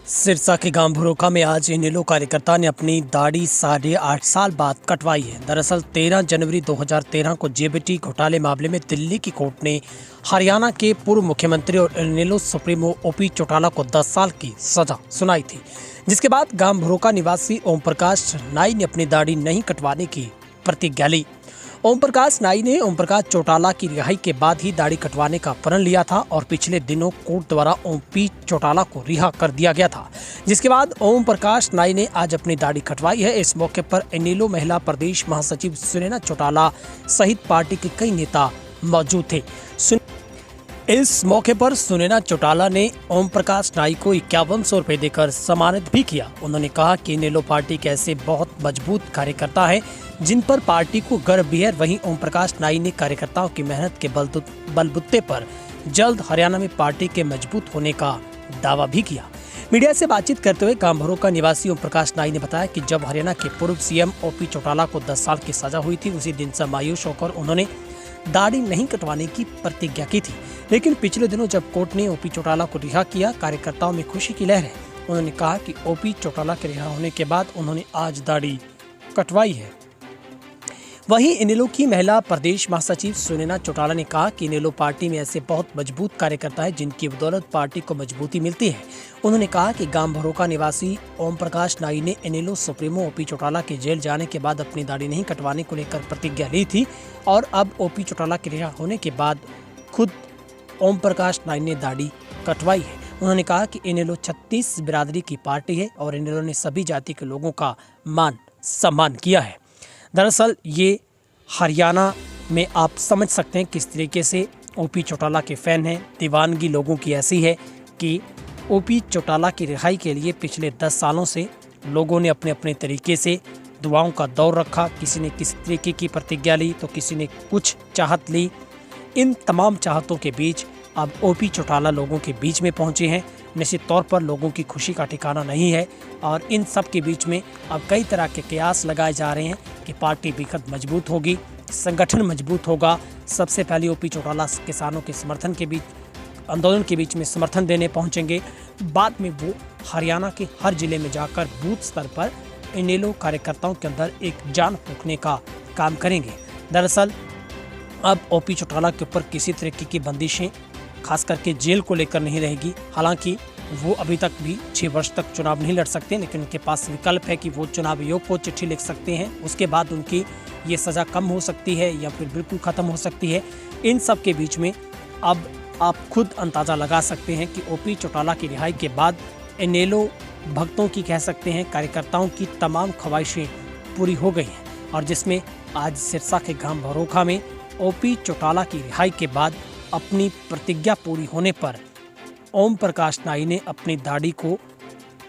सिरसा के गांव भुरोखा में आज इनेलो कार्यकर्ता ने अपनी दाढ़ी 8.5 साल बाद कटवाई है। दरअसल 13 जनवरी 2013 को जेबीटी घोटाले मामले में दिल्ली की कोर्ट ने हरियाणा के पूर्व मुख्यमंत्री और इनेलो सुप्रीमो ओपी चौटाला को 10 साल की सजा सुनाई थी, जिसके बाद गांव भुरोखा निवासी ओम प्रकाश नाई ने अपनी दाढ़ी नहीं कटवाने की प्रतिज्ञा ली। ओम प्रकाश नाई ने ओम प्रकाश चौटाला की रिहाई के बाद ही दाढ़ी कटवाने का प्रण लिया था और पिछले दिनों कोर्ट द्वारा ओम पी चौटाला को रिहा कर दिया गया था, जिसके बाद ओम प्रकाश नाई ने आज अपनी दाढ़ी कटवाई है। इस मौके पर इनेलो महिला प्रदेश महासचिव सुनैना चौटाला सहित पार्टी के कई नेता मौजूद थे। इस मौके पर सुनैना चौटाला ने ओम प्रकाश नाई को 5100 रुपए देकर सम्मानित भी किया। उन्होंने कहा कि इनेलो पार्टी के ऐसे बहुत मजबूत कार्यकर्ता हैं जिन पर पार्टी को गर्व भी है। वहीं ओम प्रकाश नाई ने कार्यकर्ताओं की मेहनत के बलबूते पर जल्द हरियाणा में पार्टी के मजबूत होने का दावा भी किया। मीडिया से बातचीत करते हुए गांव भुरोखा निवासी ओम प्रकाश नाई ने बताया कि जब हरियाणा के पूर्व सीएम ओपी चौटाला को 10 साल की सजा हुई थी, उसी दिन से मायूस होकर उन्होंने दाढ़ी नहीं कटवाने की प्रतिज्ञा की थी। लेकिन पिछले दिनों जब कोर्ट ने ओपी चौटाला को रिहा किया, कार्यकर्ताओं में खुशी की लहर है। उन्होंने कहा कि ओपी चौटाला के रिहा होने के बाद उन्होंने आज दाढ़ी कटवाई है। वहीं इनेलो की महिला प्रदेश महासचिव सुनैना चौटाला ने कहा कि इनेलो पार्टी में ऐसे बहुत मजबूत कार्यकर्ता है जिनकी बदौलत पार्टी को मजबूती मिलती है। उन्होंने कहा कि गांव भुरोखा निवासी ओम प्रकाश नाई ने इनेलो सुप्रीमो ओपी चौटाला के जेल जाने के बाद अपनी दाढ़ी नहीं कटवाने को लेकर प्रतिज्ञा ली थी और अब ओपी चौटाला के रिहा होने के बाद खुद ओम प्रकाश नाई ने दाढ़ी कटवाई है। उन्होंने कहा कि इनेलो 36 बिरादरी की पार्टी है और इनेलो ने सभी जाति के लोगों का मान सम्मान किया है। दरअसल ये हरियाणा में आप समझ सकते हैं किस तरीके से ओपी चौटाला के फैन हैं। दीवानगी लोगों की ऐसी है कि ओपी चौटाला की रिहाई के लिए पिछले 10 सालों से लोगों ने अपने अपने तरीके से दुआओं का दौर रखा। किसी ने किस तरीके की प्रतिज्ञा ली तो किसी ने कुछ चाहत ली। इन तमाम चाहतों के बीच अब ओपी चौटाला लोगों के बीच में पहुंचे हैं। निश्चित तौर पर लोगों की खुशी का ठिकाना नहीं है और इन सब के बीच में अब कई तरह के कयास लगाए जा रहे हैं कि पार्टी बेहद मजबूत होगी, संगठन मजबूत होगा। सबसे पहले ओपी चौटाला किसानों के समर्थन के बीच आंदोलन के बीच में समर्थन देने पहुंचेंगे। बाद में वो हरियाणा के हर जिले में जाकर बूथ स्तर पर इनेलो कार्यकर्ताओं के अंदर एक जान फूंकने का काम करेंगे। दरअसल अब ओपी चौटाला के ऊपर किसी तरीके की बंदिशें खास करके जेल को लेकर नहीं रहेगी। हालांकि वो अभी तक भी 6 वर्ष तक चुनाव नहीं लड़ सकते, लेकिन उनके पास विकल्प है कि वो चुनाव आयोग को चिट्ठी लिख सकते हैं। उसके बाद उनकी ये सज़ा कम हो सकती है या फिर बिल्कुल ख़त्म हो सकती है। इन सब के बीच में अब आप खुद अंदाज़ा लगा सकते हैं कि ओपी चौटाला की रिहाई के बाद इनेलो भक्तों की कह सकते हैं कार्यकर्ताओं की तमाम ख्वाहिशें पूरी हो गई हैं और जिसमें आज सिरसा के गांव भुरोखा में ओपी चौटाला की रिहाई के बाद अपनी प्रतिज्ञा पूरी होने पर ओम प्रकाश नाई ने अपनी दाढ़ी को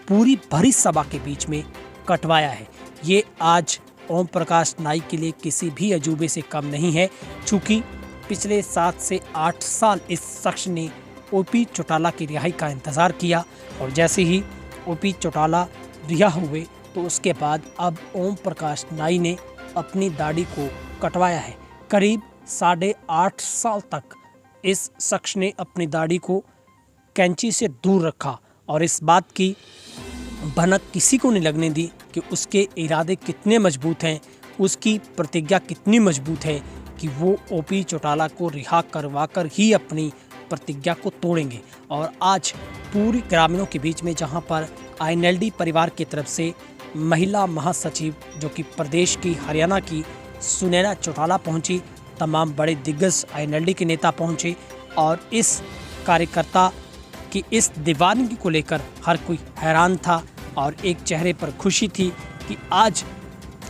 पूरी भरी सभा के बीच में कटवाया है। ये आज ओम प्रकाश नाई के लिए किसी भी अजूबे से कम नहीं है, चूँकि पिछले 7 से 8 साल इस शख्स ने ओपी चौटाला की रिहाई का इंतज़ार किया और जैसे ही ओपी चौटाला रिहा हुए तो उसके बाद अब ओम प्रकाश नाई ने अपनी दाढ़ी को कटवाया है। करीब 8.5 साल तक इस शख्स ने अपनी दाढ़ी को कैंची से दूर रखा और इस बात की भनक किसी को नहीं लगने दी कि उसके इरादे कितने मजबूत हैं, उसकी प्रतिज्ञा कितनी मजबूत है कि वो ओपी चौटाला को रिहा करवा कर ही अपनी प्रतिज्ञा को तोड़ेंगे। और आज पूरी ग्रामीणों के बीच में जहां पर आईएनएलडी परिवार की तरफ से महिला महासचिव जो कि प्रदेश की हरियाणा की सुनैना चौटाला पहुंची, तमाम बड़े दिग्गज आईएनएलडी के नेता पहुंचे और इस कार्यकर्ता की इस दीवानगी को लेकर हर कोई हैरान था और एक चेहरे पर खुशी थी कि आज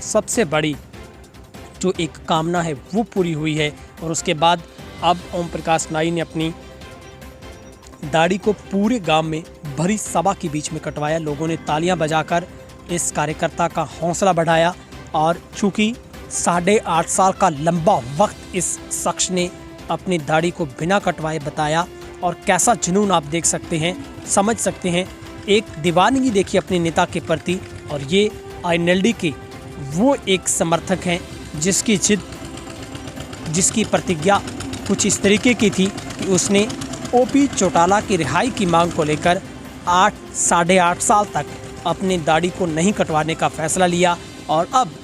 सबसे बड़ी जो एक कामना है वो पूरी हुई है। और उसके बाद अब ओम प्रकाश नाई ने अपनी दाढ़ी को पूरे गांव में भरी सभा के बीच में कटवाया। लोगों ने तालियां बजाकर इस कार्यकर्ता का हौसला बढ़ाया और चूँकि 8.5 साल का लंबा वक्त इस शख्स ने अपनी दाढ़ी को बिना कटवाए बताया और कैसा जुनून आप देख सकते हैं, समझ सकते हैं। एक दीवानगी देखिए अपने नेता के प्रति और ये आईएनएलडी के वो एक समर्थक हैं जिसकी जिद, जिसकी प्रतिज्ञा कुछ इस तरीके की थी कि उसने ओपी चौटाला की रिहाई की मांग को लेकर साढ़े 8 साल तक अपनी दाढ़ी को नहीं कटवाने का फैसला लिया और अब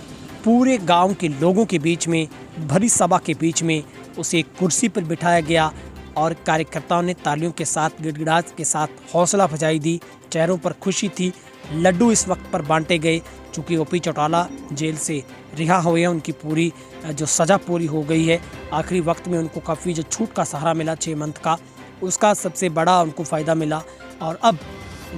पूरे गांव के लोगों के बीच में भरी सभा के बीच में उसे एक कुर्सी पर बिठाया गया और कार्यकर्ताओं ने तालियों के साथ गिड़गिड़ाहट के साथ हौसला अफजाई दी। चेहरों पर खुशी थी। लड्डू इस वक्त पर बांटे गए। चूँकि ओपी चौटाला जेल से रिहा हुए हैं, उनकी पूरी जो सज़ा पूरी हो गई है। आखिरी वक्त में उनको काफ़ी जो छूट का सहारा मिला 6 मंथ का, उसका सबसे बड़ा उनको फ़ायदा मिला। और अब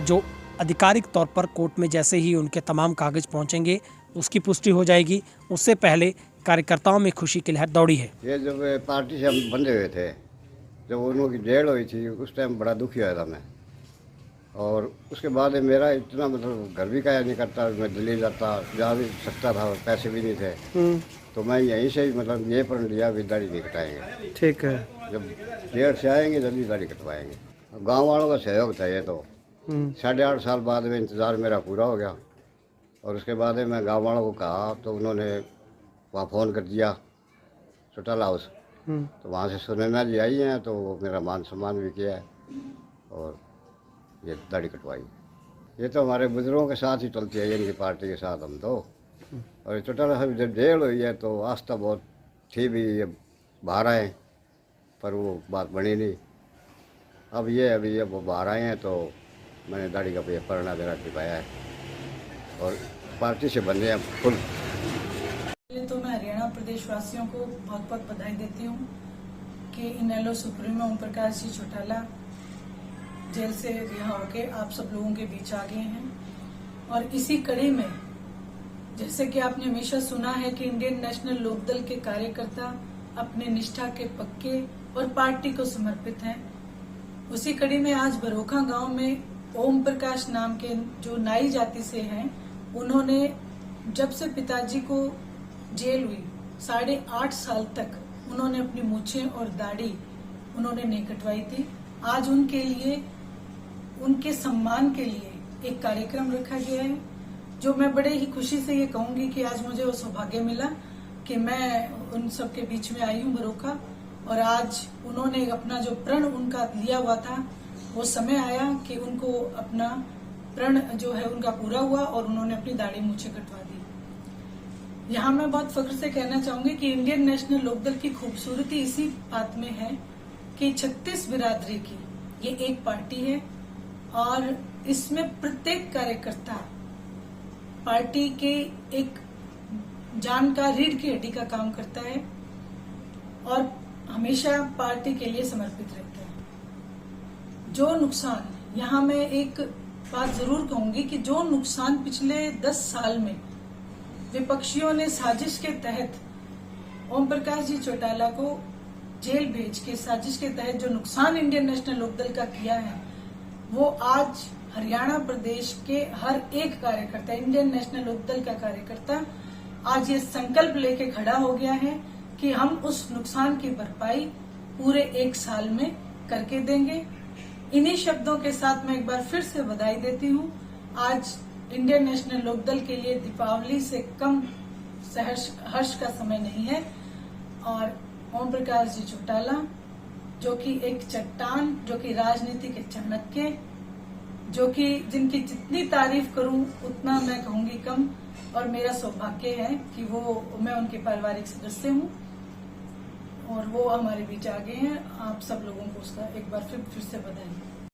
जो आधिकारिक तौर पर कोर्ट में जैसे ही उनके तमाम कागज़ पहुंचेंगे उसकी पुष्टि हो जाएगी। उससे पहले कार्यकर्ताओं में खुशी की लहर दौड़ी है। ये जब पार्टी से हम बंधे हुए थे, जब उनकी जेल हुई थी, उस टाइम बड़ा दुखी हुआ था मैं। और उसके बाद मेरा इतना मतलब घर भी काया नहीं करता, मैं दिल्ली जाता, जा भी सकता था, पैसे भी नहीं थे। तो मैं यहीं से ही मतलब ये प्रण लिया भी दाढ़ी नहीं कटाएंगे। ठीक है। जब जेल से आएंगे जल्दी दाढ़ी कटवाएंगे। गांव वालों का सहयोग था। ये तो 8.5 साल बाद में इंतज़ार मेरा पूरा हो गया। और उसके बाद मैं गांव वालों को कहा तो उन्होंने वहाँ फ़ोन कर दिया चौटाला हाउस। तो वहाँ से सुनैना जी आई हैं, तो वो मेरा मान सम्मान भी किया है और ये दाढ़ी कटवाई। ये तो हमारे बुजुर्गों के साथ ही चलती है, इनकी पार्टी के साथ हम तो। और चौटाला साहब जब जेल हुई है तो आस्था बहुत थी भी, ये बाहर आए, पर वो बात बनी नहीं। अभी वो बाहर आए हैं तो मैंने दाढ़ी का पढ़ना मेरा निभाया है और पार्टी से बंधे हैं फुल। तो मैं हरियाणा प्रदेश वासियों को बहुत बहुत बधाई देती हूँ कि इनेलो सुप्रीमो ओम प्रकाश जी चौटाला जेल से रिहा होकर आप सब लोगों के बीच आ गए हैं। और इसी कड़ी में जैसे कि आपने हमेशा सुना है कि इंडियन नेशनल लोकदल के कार्यकर्ता अपने निष्ठा के पक्के और पार्टी को समर्पित हैं, उसी कड़ी में आज बरोखा गांव में ओम प्रकाश नाम के जो नाई जाति से हैं, उन्होंने जब से पिताजी को जेल हुई 8.5 साल तक उन्होंने अपनी मूछें और दाढ़ी उन्होंने नहीं कटवाई थी। आज उनके लिए, उनके सम्मान के लिए एक कार्यक्रम रखा गया है, जो मैं बड़े ही खुशी से ये कहूंगी कि आज मुझे वो सौभाग्य मिला कि मैं उन सबके बीच में आई हूँ बरोखा। और आज उन्होंने अपना जो प्रण उनका लिया हुआ था, वो समय आया कि उनको अपना प्रण जो है उनका पूरा हुआ और उन्होंने अपनी दाढ़ी मूछें कटवा दी। यहाँ मैं बहुत फख्र से कहना चाहूंगी कि इंडियन नेशनल लोकदल की खूबसूरती इसी बात में है कि 36 बिरादरी की ये एक पार्टी है और इसमें प्रत्येक कार्यकर्ता पार्टी के एक जान का, रीढ़ की हड्डी का काम करता है और हमेशा पार्टी के लिए समर्पित रहता है। जो नुकसान, यहाँ मैं एक बात जरूर कहूंगी कि जो नुकसान पिछले 10 साल में विपक्षियों ने साजिश के तहत ओम प्रकाश जी चौटाला को जेल भेज के साजिश के तहत जो नुकसान इंडियन नेशनल लोकदल का किया है, वो आज हरियाणा प्रदेश के हर एक कार्यकर्ता, इंडियन नेशनल लोकदल का कार्यकर्ता आज ये संकल्प लेके खड़ा हो गया है कि हम उस नुकसान की भरपाई पूरे 1 साल में करके देंगे। इन्हीं शब्दों के साथ मैं एक बार फिर से बधाई देती हूँ। आज इंडियन नेशनल लोकदल के लिए दीपावली से कम हर्ष का समय नहीं है। और ओम प्रकाश जी चौटाला जो कि एक चट्टान, जो कि राजनीति के चाणक्य, जो कि जिनकी जितनी तारीफ करूं उतना मैं कहूंगी कम, और मेरा सौभाग्य है कि मैं उनके पारिवारिक सदस्य हूं और वो हमारे बीच आ गए हैं। आप सब लोगों को उसका एक बार फिर से बधाई।